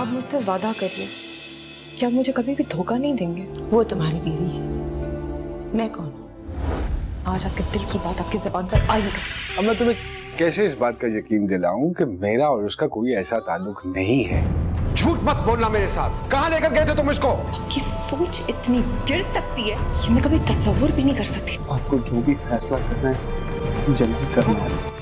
आप मुझसे वादा करिए कि आप मुझे कभी भी धोखा नहीं देंगे। वो तुम्हारी बीवी है, मैं कौन हूँ? आज आपके दिल की बात आपकी जुबान पर आई गई। अब मैं तुम्हें कैसे इस बात का यकीन दिलाऊं कि मेरा और उसका कोई ऐसा ताल्लुक नहीं है। झूठ मत बोलना मेरे साथ। कहाँ लेकर गए थे तुम इसको? आपकी सोच इतनी गिर सकती है कि मैं कभी तस्वुर भी नहीं कर सकती। आपको जो भी फैसला करना है जल्दी करना है।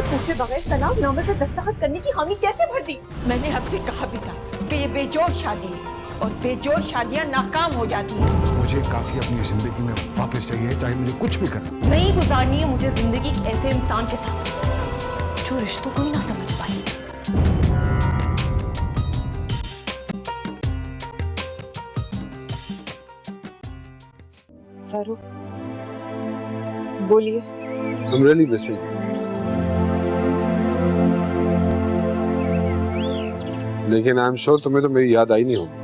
पूछे बगैर तलाकनामे पे दस्तखत करने की हामी कैसे भर दी? मैंने आपसे कहा भी था कि ये बेजोड़ शादी है और बेजोड़ शादियां नाकाम हो जाती हैं। मुझे काफी अपनी जिंदगी में वापस चाहिए, चाहे मुझे कुछ भी करना। नहीं गुजारनी है मुझे जिंदगी एक ऐसे इंसान के साथ जो रिश्तों को ही ना समझ पाए। फारूक, बोलिए। I'm really missing you. लेकिन आई एम श्योर तुम्हें तो मेरी याद आई नहीं होगी।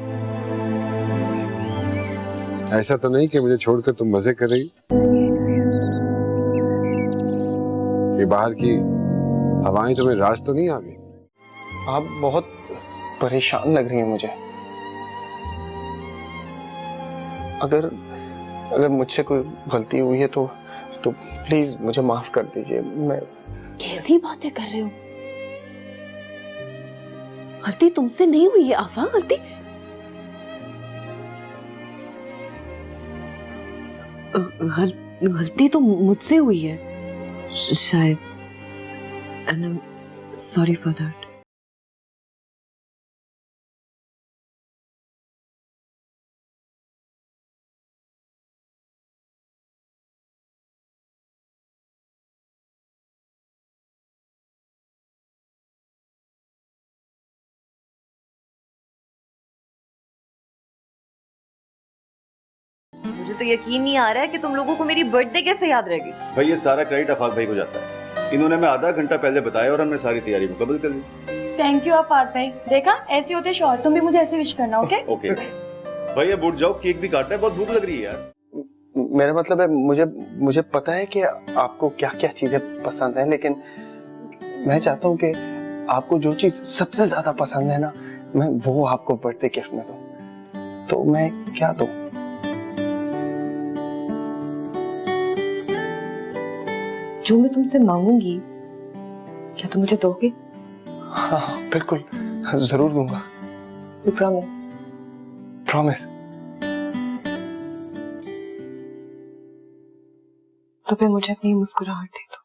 ऐसा तो नहीं कि मुझे छोड़कर तुम मजे कर रही? ये बाहर की हवाएं तुम्हें राज तो नहीं आ गई? आप बहुत परेशान लग रही हैं मुझे। अगर मुझसे कोई गलती हुई है तो प्लीज मुझे माफ कर दीजिए। मैं कैसी बातें कर रहे हो? गलती तुमसे नहीं हुई है आफा। गलती तो मुझसे हुई है शायद। And I am sorry for that. मुझे तो यकीन नहीं आ रहा है कि तुम लोगों को मेरी बर्थडे कैसे याद रहेगी। भाई ये सारा क्रेडिट आफाक भाई को जाता है। इन्होंने मैं आधा घंटा पहले बताया और हमने सारी तैयारी मुकम्मल कर ली। थैंक यू आफाक भाई। देखा, ऐसे होते शौहर। तुम भी मुझे ऐसे विश करना। ओके ओके भाई अब उठ जाओ, केक भी काटना है, बहुत भूख लग रही है यार। मेरा मतलब है मुझे पता है कि आपको क्या क्या चीजें पसंद है, लेकिन मैं चाहता हूँ कि आपको जो चीज सबसे ज्यादा पसंद है ना, मैं वो आपको बर्थडे गिफ्ट में दूं। तो मैं क्या दूं? जो मैं तुमसे मांगूंगी क्या तुम मुझे दोगे? हाँ बिल्कुल, जरूर दूंगा। You promise? प्रॉमिस। तो फिर मुझे अपनी मुस्कुराहट दे दो।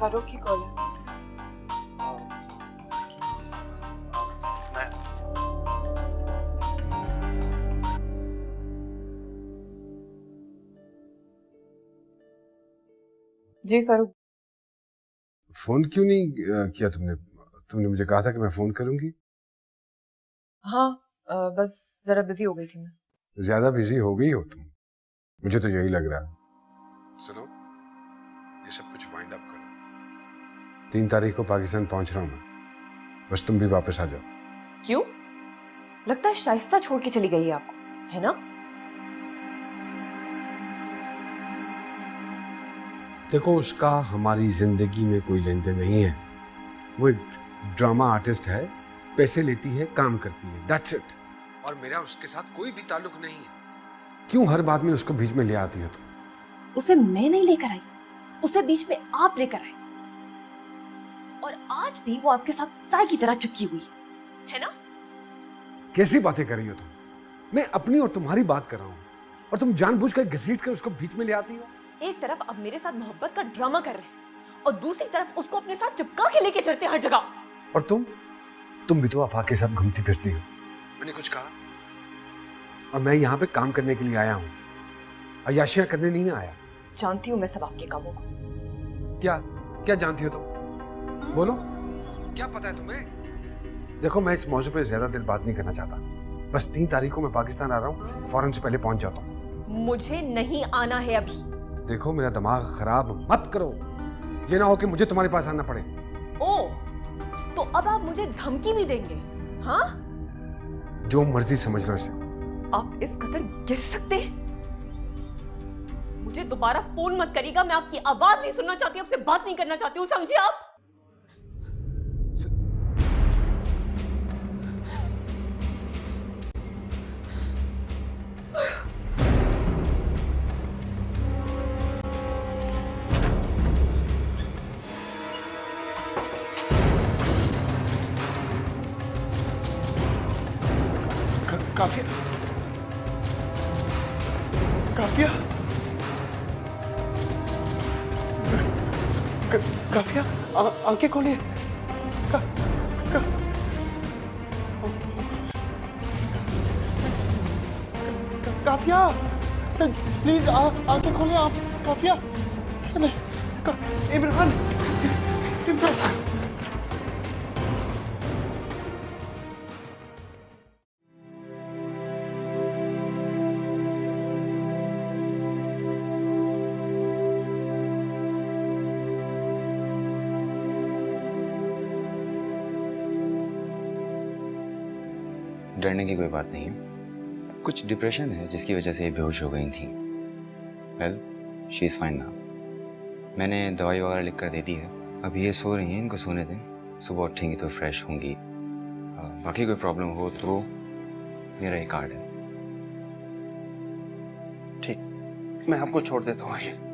फारूक की कॉल है। जी फारूक। फोन क्यों नहीं किया तुमने? तुमने मुझे कहा था कि मैं फोन करूंगी। हाँ बस जरा बिजी हो गई थी मैं। ज्यादा बिजी हो गई हो तुम, मुझे तो यही लग रहा है। सुनो, ये सब कुछ वाइंड अप करो। 3 तारीख को पाकिस्तान पहुंच रहा हूं मैं, बस तुम भी वापस आ जाओ। क्यों? लगता है शाइस्ता छोड़ के चली गई है आपको, है ना? देखो, उसका हमारी जिंदगी में कोई लेन देन नहीं है। वो एक ड्रामा आर्टिस्ट है, पैसे लेती है, काम करती है, दैट्स इट। और मेरा उसके साथ कोई भी ताल्लुक नहीं है। क्यों हर बात में उसको बीच में ले आती हो तुम? उसे मैं नहीं लेकर आई, उसे बीच में आप लेकर आए। और आज भी वो आपके साथ साय की तरह चिपकी हुई है ना? कैसी बातें कर रही हो तुम? मैं अपनी और तुम्हारी बात कर रहा हूँ और तुम जानबूझकर घसीट कर उसको बीच में ले आती हो। एक तरफ अब मेरे साथ मोहब्बत का ड्रामा कर रहे हैं और दूसरी तरफ उसको अपने साथ चिपका के लेके चलते हैं हर जगह। और तुम भी तो आफाक के साथ घूमती फिरती हो। मैंने कुछ कहा? और मैं यहाँ पे काम करने के लिए आया हूँ, अय्याशियां करने नहीं आया। जानती हूँ मैं सब आपके कामों को। क्या क्या जानती हो तुम? बोलो, क्या पता है तुम्हें? देखो, मैं इस मौजू पे ज्यादा देर बात नहीं करना चाहता। बस 3 तारीख को मैं पाकिस्तान आ रहा हूँ, फौरन से पहले पहुंच जाता हूँ। मुझे नहीं आना है अभी। देखो मेरा दिमाग खराब मत करो, ये ना हो कि मुझे तुम्हारे पास आना पड़े। ओ, तो अब आप मुझे धमकी भी देंगे? हाँ, जो मर्जी समझ लो इसे। आप इस कदर गिर सकते हैं? मुझे दोबारा फोन मत करिएगा, मैं आपकी आवाज नहीं सुनना चाहती, आपसे बात नहीं करना चाहती हूँ, समझे आप? काफिया, काफिया, काफिया, आंखें खोलिए। का, का, काफिया, प्लीज आंखें खोलिए आप। काफिया, इमरान, इमरान। डरने की कोई बात नहीं है, कुछ डिप्रेशन है जिसकी वजह से ये बेहोश हो गई थी। Well, she is fine now. मैंने दवाई वगैरह लिख कर दे दी है, अब ये सो रही हैं, इनको सोने दें, सुबह उठेंगी तो फ्रेश होंगी। बाकी कोई प्रॉब्लम हो तो मेरा एक कार्ड है। ठीक, मैं आपको छोड़ देता हूँ आगे।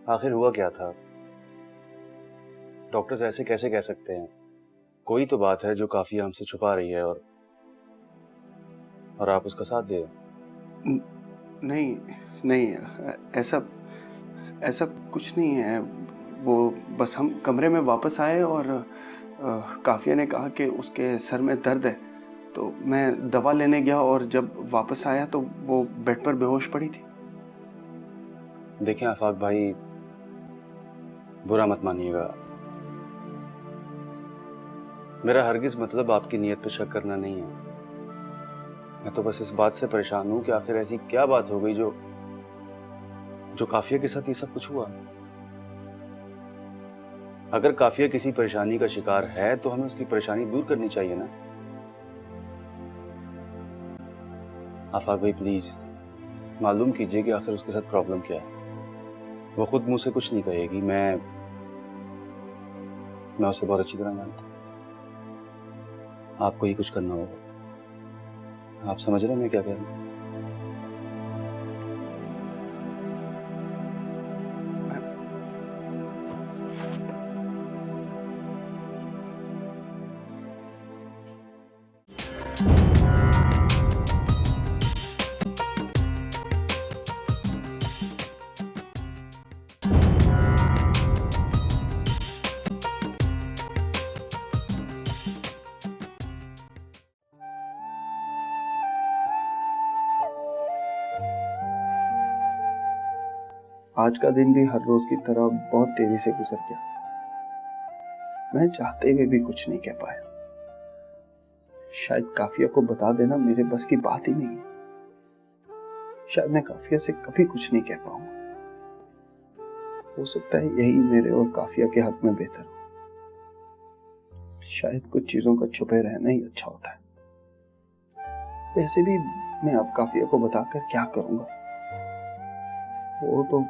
आखिर हुआ क्या था? डॉक्टर्स ऐसे कैसे कह सकते हैं? कोई तो बात है जो काफिया हमसे छुपा रही है और आप उसका साथ दे रहे हैं। नहीं नहीं, ऐसा कुछ नहीं है। वो बस हम कमरे में वापस आए और काफिया ने कहा कि उसके सर में दर्द है, तो मैं दवा लेने गया और जब वापस आया तो वो बेड पर बेहोश पड़ी थी। देखें आफाक भाई, बुरा मत मानिएगा, मेरा हरगिज मतलब आपकी नीयत पे शक करना नहीं है। मैं तो बस इस बात से परेशान हूं कि आखिर ऐसी क्या बात हो गई जो काफिया के साथ ये सब कुछ हुआ। अगर काफिया किसी परेशानी का शिकार है तो हमें उसकी परेशानी दूर करनी चाहिए ना। आफाक भाई प्लीज मालूम कीजिए कि आखिर उसके साथ प्रॉब्लम क्या है। वो खुद मुझसे कुछ नहीं कहेगी, मैं उसे बहुत अच्छी तरह जानता हूं। आपको ही कुछ करना होगा। आप समझ रहे हैं मैं क्या कह रहा हूं? आज का दिन भी हर रोज की तरह बहुत तेजी से गुजर गया। मैं चाहते हुए भी कुछ नहीं कह पाया। शायद काफिया को बता देना मेरे बस की बात ही नहीं है। शायद मैं काफिया से कभी कुछ नहीं कह पाऊंगा। हो सकता है यही मेरे और काफिया के हक में बेहतर हो। शायद कुछ चीजों का छुपे रहना ही अच्छा होता है। वैसे भी मैं अब काफिया को बताकर क्या करूंगा? वो तो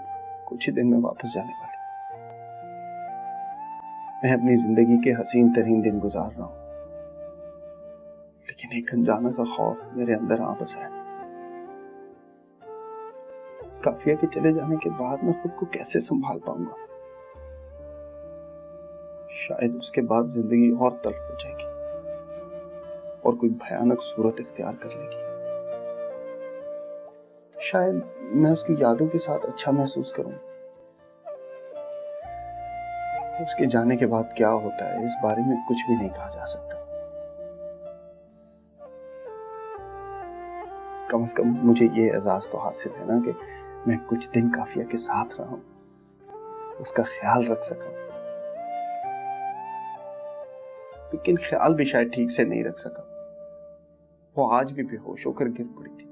कुछ ही दिन में वापस जाने वाली। मैं अपनी जिंदगी के हसीन तरीन दिन गुजार रहा हूं, लेकिन एक अनजाना सा खौफ मेरे अंदर आ बसा है। काफिया के चले जाने के बाद मैं खुद को कैसे संभाल पाऊंगा? शायद उसके बाद जिंदगी और तल्ख हो जाएगी और कोई भयानक सूरत इख्तियार कर लेगी। शायद मैं उसकी यादों के साथ अच्छा महसूस करूं। उसके जाने के बाद क्या होता है इस बारे में कुछ भी नहीं कहा जा सकता। कम से कम मुझे ये एजाज तो हासिल है ना कि मैं कुछ दिन काफिया के साथ रहा हूं, उसका ख्याल रख सका। लेकिन ख्याल भी शायद ठीक से नहीं रख सका। वो आज भी बेहोश होकर गिर पड़ी थी।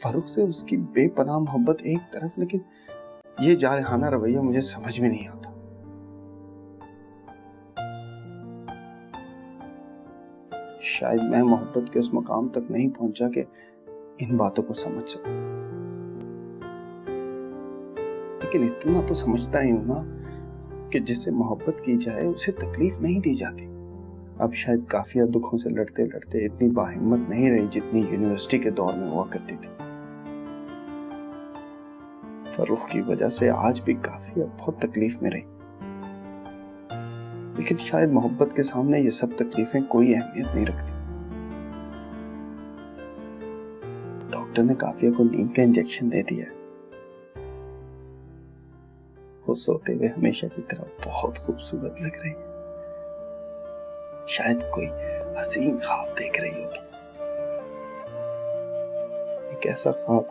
फारूक से उसकी बेपनाह मोहब्बत एक तरफ, लेकिन ये जारहाना रवैया मुझे समझ में नहीं आता। शायद मैं मोहब्बत के उस मकाम तक नहीं पहुंचा कि इन बातों को समझ सकूं, लेकिन इतना तो समझता ही हूं ना कि जिससे मोहब्बत की जाए उसे तकलीफ नहीं दी जाती। अब शायद काफिया दुखों से लड़ते लड़ते इतनी बाहिम्मत नहीं रही जितनी यूनिवर्सिटी के दौर में हुआ करती थी। फरूख की वजह से आज भी काफिया बहुत तकलीफ में रही, लेकिन शायद मोहब्बत के सामने ये सब तकलीफें कोई अहमियत नहीं रखती। डॉक्टर ने काफिया को नींद का इंजेक्शन दे दिया है। वो सोते हुए हमेशा की तरह बहुत खूबसूरत लग रही है। शायद कोई हसीन ख्वाब देख रही होगी, एक ऐसा ख्वाब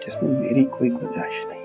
जिसमें मेरी कोई गुंजाइश नहीं।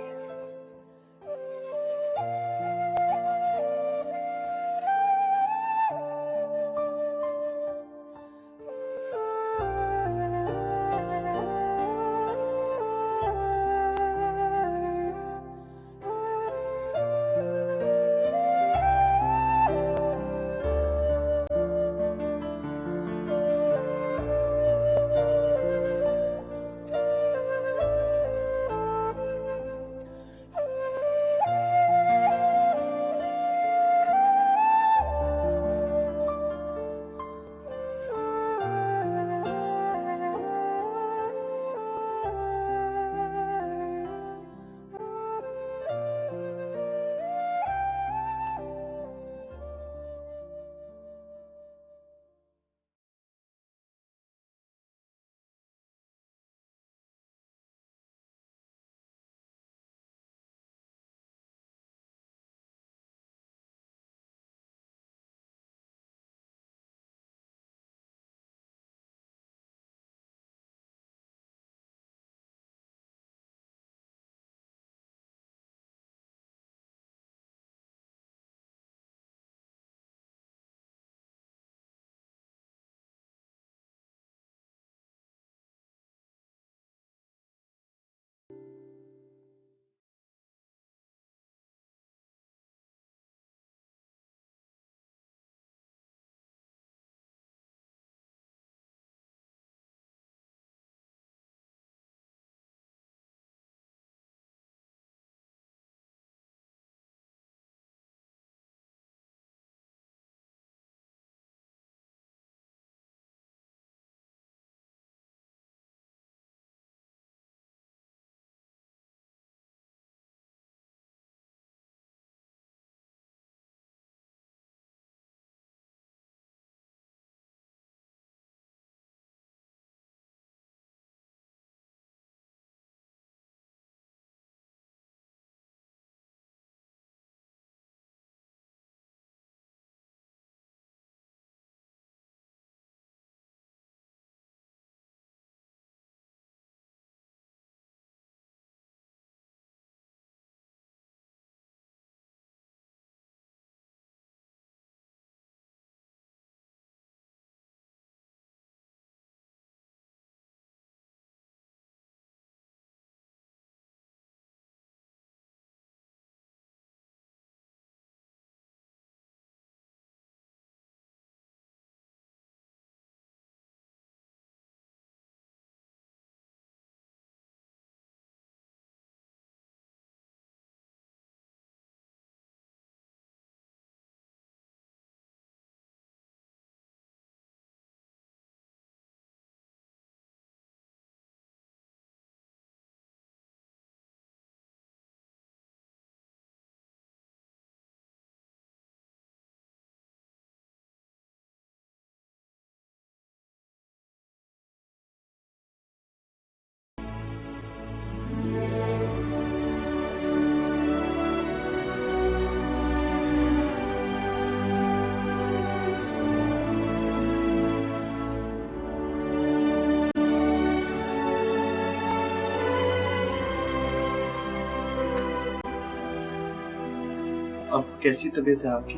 कैसी तबीयत है आपकी?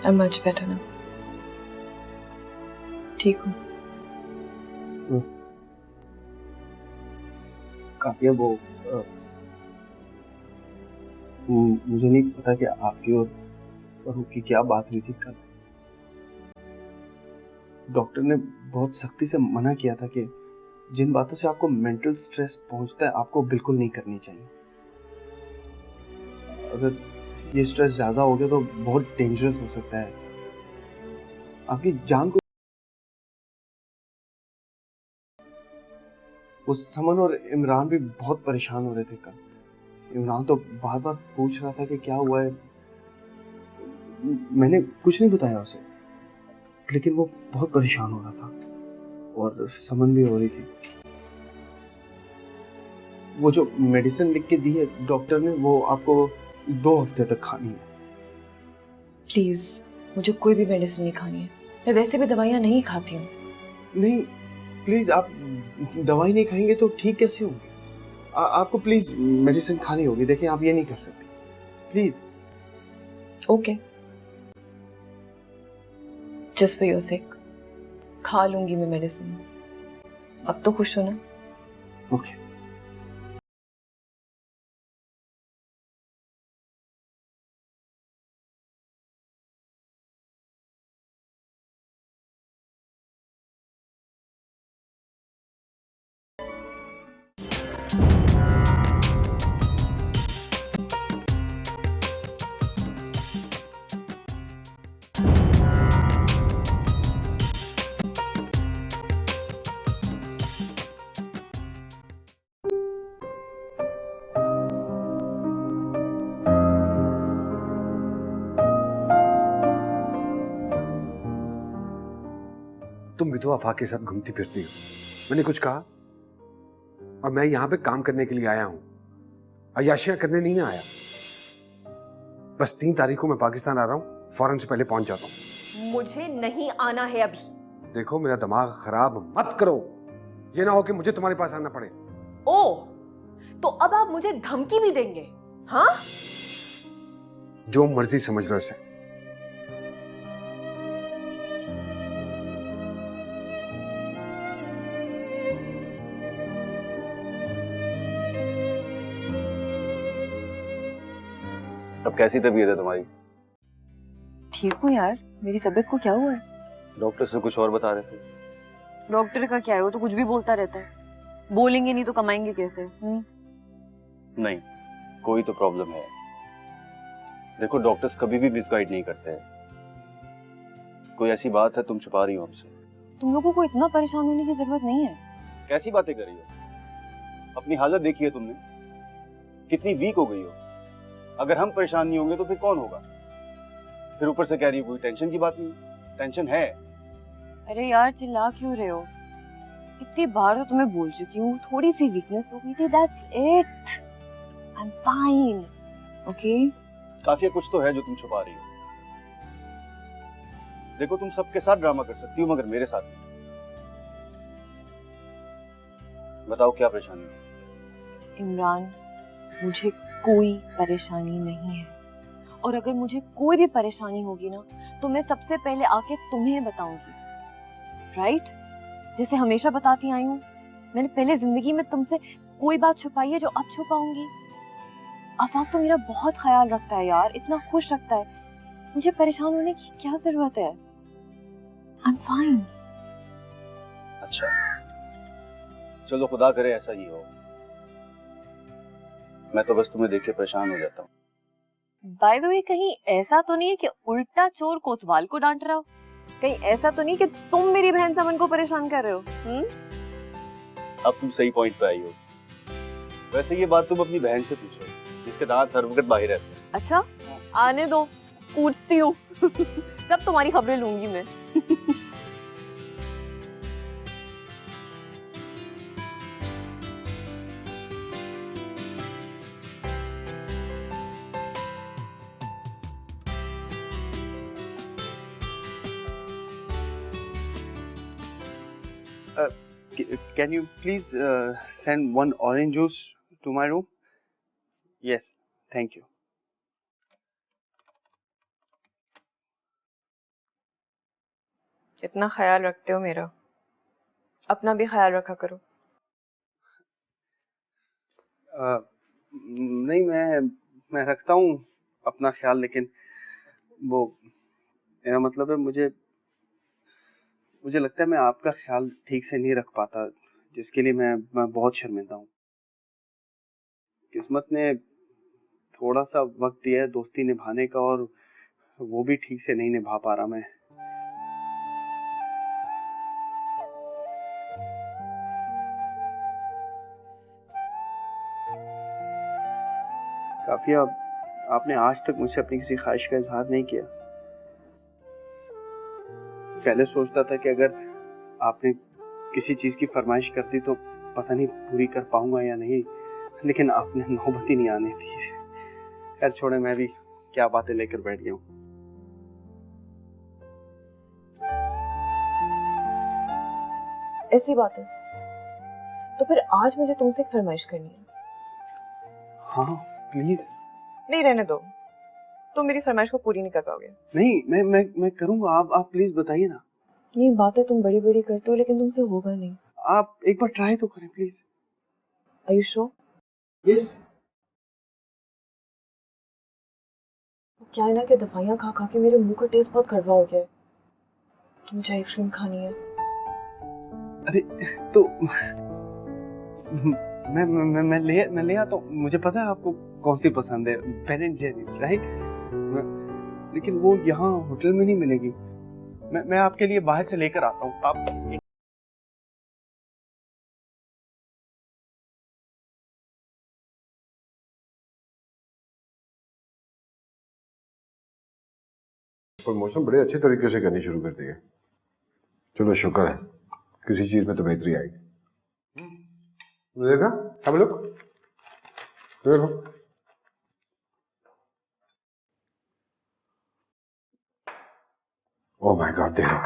I'm much better now. ठीक हूँ। काफिया वो मुझे नहीं पता कि आपकी और फरूक की क्या बात हुई थी कल। डॉक्टर ने बहुत सख्ती से मना किया था कि जिन बातों से आपको मेंटल स्ट्रेस पहुंचता है आपको बिल्कुल नहीं करनी चाहिए। अगर ये स्ट्रेस ज्यादा हो गया तो बहुत डेंजरस हो सकता है, आपकी जान को। वो समन और इमरान भी बहुत परेशान हो रहे थे कल। इमरान तो बार बार पूछ रहा था कि क्या हुआ है। मैंने कुछ नहीं बताया उसे, लेकिन वो बहुत परेशान हो रहा था और समन भी हो रही थी। वो जो मेडिसिन लिख के दी है डॉक्टर ने, वो आपको 2 हफ्ते तक खानी है। प्लीज मुझे कोई भी मेडिसिन नहीं खानी है। मैं वैसे भी दवाइयाँ नहीं खाती हूँ। नहीं प्लीज, आप दवाई नहीं खाएंगे तो ठीक कैसे होंगे? आपको प्लीज मेडिसिन खानी होगी। देखिए आप ये नहीं कर सकते, please. Okay, just for your sake खा लूंगी मैं मेडिसिन। अब तो खुश हो ना? ओके। तुम भी तो आफा के साथ घूमती फिरती हो। मैंने कुछ कहा? और मैं यहां पे काम करने के लिए आया हूं, अय्याशियां करने नहीं आया। बस 3 तारीख को मैं पाकिस्तान आ रहा हूं, फौरन से पहले पहुंच जाता हूं। मुझे नहीं आना है अभी। देखो मेरा दिमाग खराब मत करो, ये ना हो कि मुझे तुम्हारे पास आना पड़े। ओ, तो अब आप मुझे धमकी भी देंगे? हाँ, जो मर्जी समझ लो इसे। अब कैसी तबीयत है तुम्हारी? ठीक हूँ यार, मेरी तबीयत को क्या हुआ है? डॉक्टर से कुछ और बता रहे थे। डॉक्टर का क्या है, वो तो कुछ भी बोलता रहता है। बोलेंगे नहीं तो कमाएंगे कैसे? नहीं, कोई तो प्रॉब्लम है। देखो डॉक्टर्स कभी भी मिसगाइड नहीं करते हैं। कोई ऐसी बात है तुम छुपा रही हो हमसे। तुम लोगों को इतना परेशान होने की जरूरत नहीं है। कैसी बातें कर रही हो? अपनी हालत देखी है तुमने, कितनी वीक हो गई हो। अगर हम परेशान नहीं होंगे तो फिर कौन होगा? फिर ऊपर से कह रही हो कोई टेंशन की बात नहीं। टेंशन है। अरे यार चिल्ला क्यों रहे हो? कितनी बार तो तुम्हें बोल चुकी हूँ, थोड़ी सी वीकनेस हो गई थी, that's it. I am fine, okay? काफिया कुछ तो है जो तुम छुपा रही हो। देखो तुम सबके साथ ड्रामा कर सकती हो मगर मेरे साथ नहीं। बताओ क्या परेशानी है? इमरान, मुझे कोई परेशानी नहीं है, और अगर मुझे कोई भी परेशानी होगी ना तो मैं सबसे पहले आके तुम्हें बताऊंगी, राइट? जैसे हमेशा बताती आई हूँ। मैंने पहले जिंदगी में तुमसे कोई बात छुपाई है जो अब छुपाऊंगी। आफाक तो मेरा बहुत ख्याल रखता है यार, इतना खुश रखता है। मुझे परेशान होने की क्या जरूरत है? I am fine. अच्छा चलो, खुदा करे ऐसा ही हो। मैं तो बस तुम्हें देख के परेशान हो जाता हूँ। बाय द वे, कहीं ऐसा तो नहीं है कि उल्टा चोर कोतवाल को डांट रहा हो? कहीं ऐसा तो नहीं कि तुम मेरी बहन समन को परेशान कर रहे हो? अब तुम सही पॉइंट पे आई हो। वैसे ये बात तुम अपनी बहन से पूछो, जिसके दांत हर वक्त बाहर रहते हैं। अच्छा, आने दो, पूछती हूँ। सब तुम्हारी खबरें लूंगी मैं। Can you please send 1 orange juice to my room? Yes, thank you. इतना ख्याल रखते हो मेरा, अपना भी ख्याल रखा करो। नहीं, मैं रखता हूँ अपना ख्याल, लेकिन वो मेरा मतलब है मुझे लगता है मैं आपका ख्याल ठीक से नहीं रख पाता, जिसके लिए मैं बहुत शर्मिंदा हूँ। किस्मत ने थोड़ा सा वक्त दिया है दोस्ती निभाने का, और वो भी ठीक से नहीं निभा पा रहा मैं। काफिया, आपने आज तक मुझसे अपनी किसी ख्वाहिश का इजहार नहीं किया। पहले सोचता था कि अगर आपने किसी चीज की फरमाइश कर दी तो पता नहीं पूरी कर पाऊंगा या नहीं, लेकिन आपने नौबत ही नहीं आने दी। खैर छोड़े, मैं भी क्या बातें लेकर बैठ गया हूँ। ऐसी बात है तो फिर आज मुझे तुमसे एक फरमाइश करनी है। हाँ प्लीज। नहीं, रहने दो, तुम मेरी फरमाइश को पूरी नहीं कर पाओगे। नहीं, मैं करूंगा। आप प्लीज बताइए ना। ये बातें तुम बड़ी बड़ी करते हो लेकिन तुमसे होगा नहीं। आप एक बार ट्राई तो करें please. Are you sure? Yes. क्या है ना कि दवाइयाँ खा खा के मेरे मुंह का टेस्ट बहुत कड़वा हो गया है, तो मुझे आइसक्रीम खानी है। अरे तो मैं ले आता हूँ। मुझे पता है आपको कौन सी पसंद है, बेन एंड जेरी, राइट? लेकिन वो यहाँ होटल में नहीं मिलेगी। मैं आपके लिए बाहर से लेकर आता हूँ। आप प्रमोशन बड़े अच्छे तरीके से करनी शुरू कर दी है। चलो शुक्र है, किसी चीज में तो बेहतरी आएगी। देखा, अब लोग देखो, ओह माय गॉड, देखो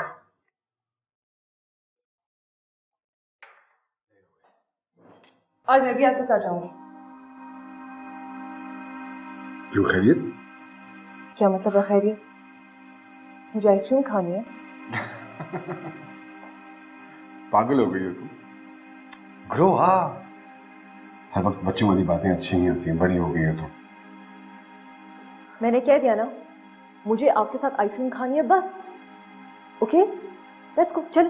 आज मैं भी आपके साथ जाऊंगी। क्यों, खैरियत? क्या मतलब है खैरियत? मुझे आइसक्रीम खानी है। पागल हो गई हो तुम। Grow up. हर वक्त बच्चों वाली बातें अच्छी नहीं होती हैं, बड़ी हो गई हो तुम। मैंने कह दिया ना, मुझे आपके साथ आइसक्रीम खानी है बस। ओके, लेट्स गो, चल।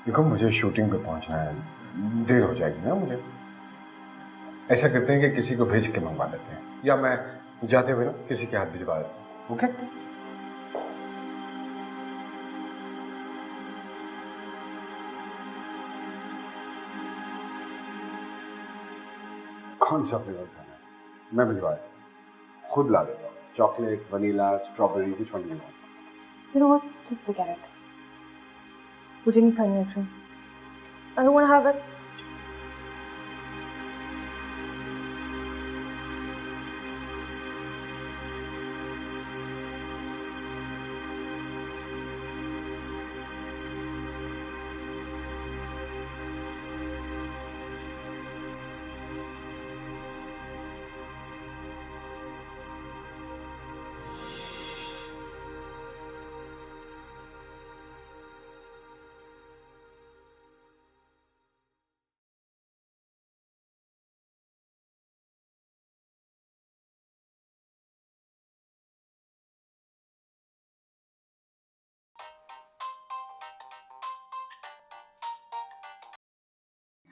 देखो, मुझे शूटिंग पे पहुंचना है, देर हो जाएगी ना मुझे। ऐसा करते हैं कि किसी को भेज के मंगवा लेते हैं, या मैं जाते हुए ना किसी के हाथ भिजवा देता हूँ। ओके? कौन सा फ्लेवर खाना है? मैं भिजवा देता हूँ, खुद ला देता हूँ। चॉकलेट, वनीला, स्ट्रॉबेरी, कुछ one you want? You know what? Just forget it. मुझे नहीं खानी ice cream. I don't want to have it.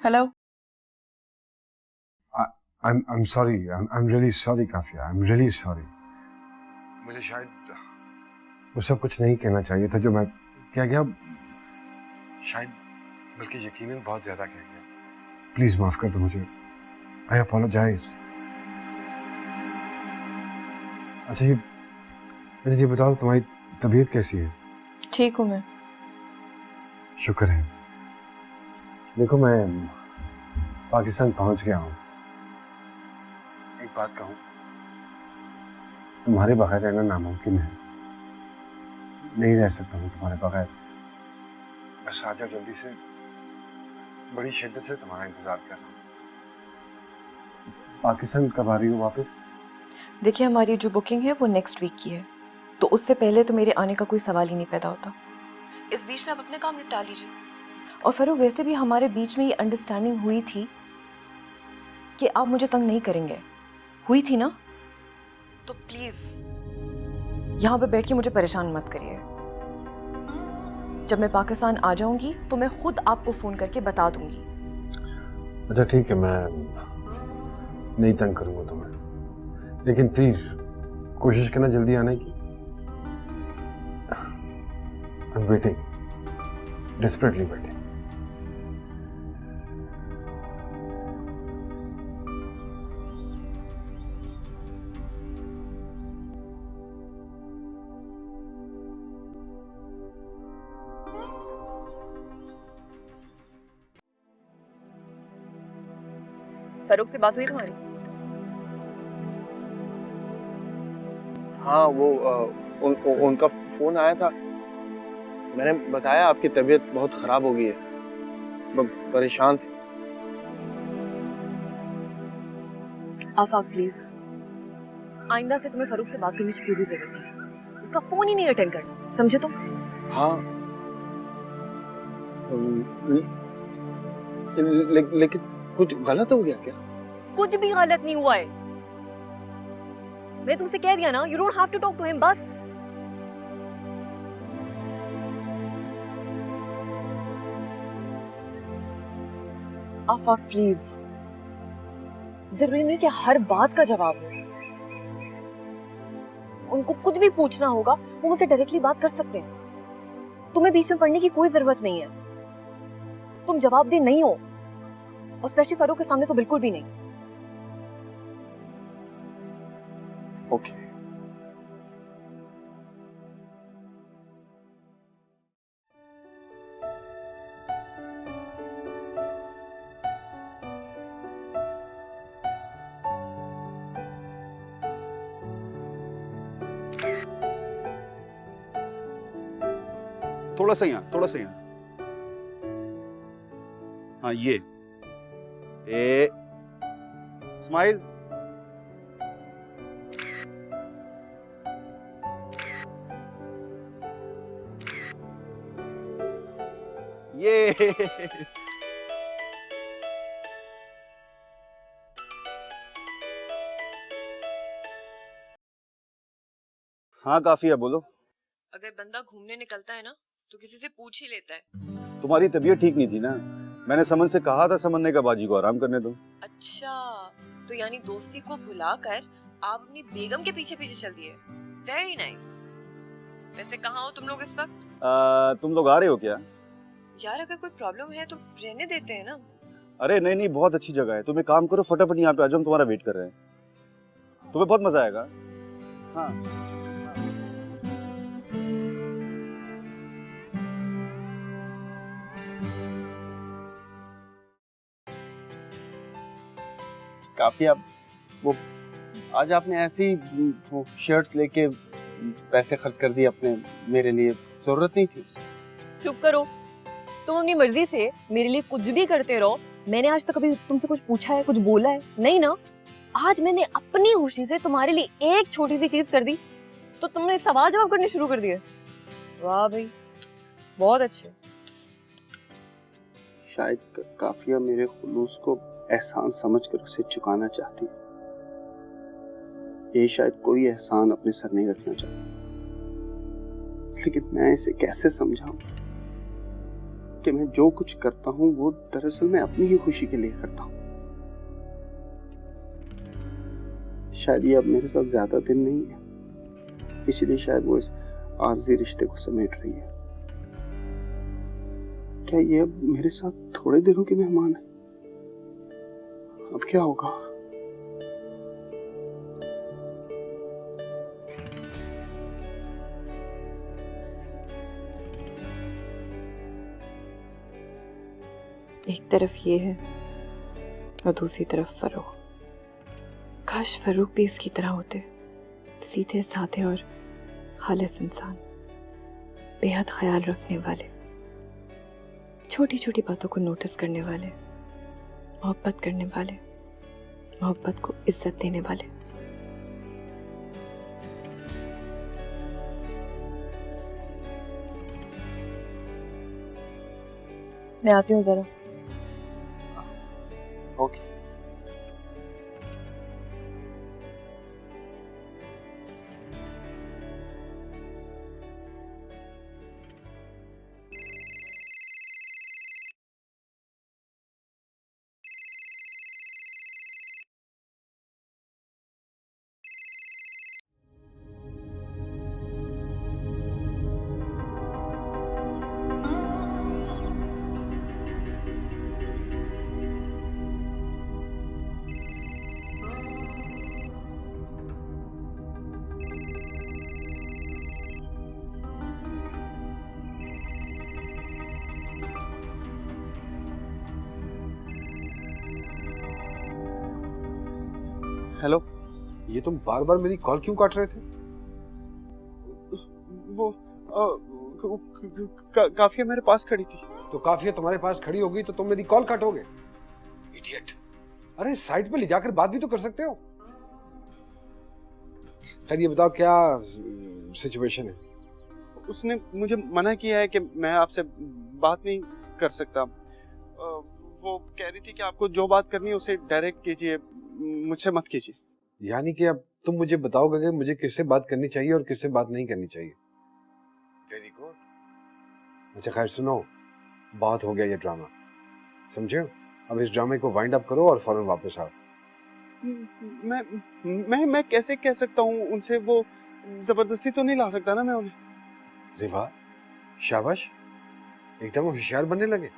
Hello? I'm sorry. I'm really sorry, काफिया. I'm really sorry. मुझे शायद वो सब कुछ नहीं कहना चाहिए था जो मैं कह गया, शायद बल्कि यकीनन बहुत ज्यादा कह गया। प्लीज माफ कर दो मुझे। I apologize. अच्छा ये बताओ, तुम्हारी तबीयत कैसी है? ठीक हूँ मैं। शुक्र है। देखो, मैं पाकिस्तान पहुंच गया हूँ। एक बात कहूँ, तुम्हारे बगैर रहना नामुमकिन है। नहीं रह सकता हूँ तुम्हारे बगैर। बस आ जाओ जल्दी से, बड़ी शिद्दत से तुम्हारा इंतजार कर रहा हूँ। पाकिस्तान कब आ रही हो वापस? देखिए, हमारी जो बुकिंग है वो नेक्स्ट वीक की है, तो उससे पहले तो मेरे आने का कोई सवाल ही नहीं पैदा होता। इस बीच में आप अपने काम निपटा लीजिए। और फरूक, वैसे भी हमारे बीच में ये अंडरस्टैंडिंग हुई थी कि आप मुझे तंग नहीं करेंगे, हुई थी ना? तो प्लीज यहाँ पे बैठ के मुझे परेशान मत करिए। जब मैं पाकिस्तान आ जाऊंगी तो मैं खुद आपको फोन करके बता दूंगी। अच्छा ठीक है, मैं नहीं तंग करूंगा तुम्हें, लेकिन प्लीज कोशिश करना जल्दी आने की। I am waiting, desperately waiting. Farooq से बात हुई तुम्हारी? हाँ, वो उनका फोन आया था। मैंने बताया आपकी तबीयत बहुत खराब हो गई है, परेशान थे। आफाक प्लीज, आइंदा से तुम्हें फरूक से बात करने की कोई भी जरूरत नहीं है। उसका फोन ही नहीं अटेंड करना, समझे तुम? हाँ, लेकिन कुछ गलत हो गया क्या? कुछ भी गलत नहीं हुआ है। मैं तुमसे कह दिया ना, you don't have to talk to him, बस। आफाक प्लीज, जरूरी नहीं कि हर बात का जवाब हो। उनको कुछ भी पूछना होगा वो मुझसे डायरेक्टली बात कर सकते हैं। तुम्हें बीच में पढ़ने की कोई जरूरत नहीं है। तुम जवाबदेह नहीं हो, और स्पेशली फरूक के सामने तो बिल्कुल भी नहीं। ओके। थोड़ा सा यहाँ, थोड़ा सा यहाँ। हाँ, ये स्माइल। ये हाँ, काफी है, बोलो। अगर बंदा घूमने निकलता है ना तो किसी से पूछ ही लेता है। तुम्हारी तबीयत ठीक नहीं थी ना, मैंने समन से कहा था समन ने कहा बाजी को आराम करने दो। अच्छा, तो यानी दोस्ती को भुलाकर आप अपनी बेगम के पीछे पीछे चल दिए। Very nice. वैसे कहाँ हो तुम लोग इस वक्त? तुम लोग आ रहे हो क्या? यार, अगर कोई प्रॉब्लम है तो रहने देते हैं ना। अरे नहीं नहीं, बहुत अच्छी जगह है। तुम एक काम करो, फटाफट यहाँ पे आ जाओ, हम तुम्हारा वेट कर रहे हैं। तुम्हें बहुत मजा आएगा। हाँ, काफी। आप वो आज आपने ऐसे ही वो शर्ट्स लेके पैसे खर्च कर दिए अपने, मेरे लिए जरूरत नहीं थी उसकी। चुप करो। तुम अपनी मर्जी से मेरे लिए कुछ भी करते रहो। मैंने आज तक कभी तुमसे कुछ पूछा है, कुछ बोला है? नहीं ना। आज मैंने अपनी खुशी से तुम्हारे लिए एक छोटी सी चीज कर दी तो तुमने सवाल जवाब करने शुरू कर दिए। वाह भाई, बहुत अच्छे। शायद काफिया मेरे खुलूस को एहसान समझकर उसे चुकाना चाहती है। ये शायद कोई एहसान अपने सर नहीं रखना चाहती, लेकिन मैं इसे कैसे समझाऊं कि मैं जो कुछ करता हूं वो दरअसल मैं अपनी ही खुशी के लिए करता हूं। शायद ये अब मेरे साथ ज्यादा दिन नहीं है, इसलिए शायद वो इस आर्जी रिश्ते को समेट रही है। क्या ये अब मेरे साथ थोड़े दिनों की मेहमान है? अब क्या होगा? एक तरफ ये है और दूसरी तरफ फरूक। काश फरूक भी इसकी तरह होते, सीधे साधे और खालिस इंसान, बेहद ख्याल रखने वाले, छोटी छोटी बातों को नोटिस करने वाले, मोहब्बत करने वाले, मोहब्बत को इज्जत देने वाले। मैं आती हूँ जरा। ओके। हेलो। ये तुम बार बार मेरी कॉल क्यों काट रहे थे? वो काफिया मेरे पास खड़ी थी। तो काफिया तुम्हारे पास खड़ी होगी तो तुम मेरी कॉल काटोगे? इडियट। अरे साइड पे ले जाकर बात भी तो कर सकते हो। खैर ये बताओ क्या सिचुएशन है? उसने मुझे मना किया है कि मैं आपसे बात नहीं कर सकता। वो कह रही थी कि आपको जो बात करनी है उसे डायरेक्ट कीजिए, मुझसे मत कीजिए। यानी कि अब तुम मुझे बताओगे कि मुझे किससे बात करनी चाहिए और किससे बात नहीं करनी चाहिए। Very good. अच्छा खैर सुनो, बहुत हो गया ये ड्रामा, समझे? अब इस ड्रामे को वाइंड अप करो और फौरन वापस आओ। मैं कैसे कह सकता हूँ उनसे? वो जबरदस्ती तो नहीं ला सकता ना मैं उन्हें। अरे वाह, शाबाश, एकदम होशियार बनने लगे।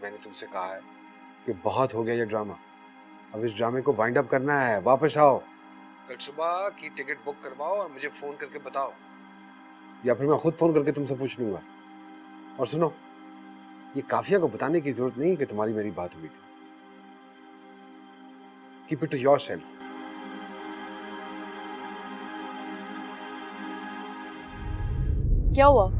मैंने तुमसे कहा है कि बहुत हो गया ये ड्रामा, अब इस ड्रामे को वाइंड अप करना है। वापस आओ, कल सुबह की टिकट बुक करवाओ और मुझे फोन करके बताओ, या फिर मैं खुद फोन करके तुमसे पूछ लूंगा। और सुनो, ये काफिया को बताने की जरूरत नहीं कि तुम्हारी मेरी बात हुई थी। Keep it to yourself. क्या हुआ?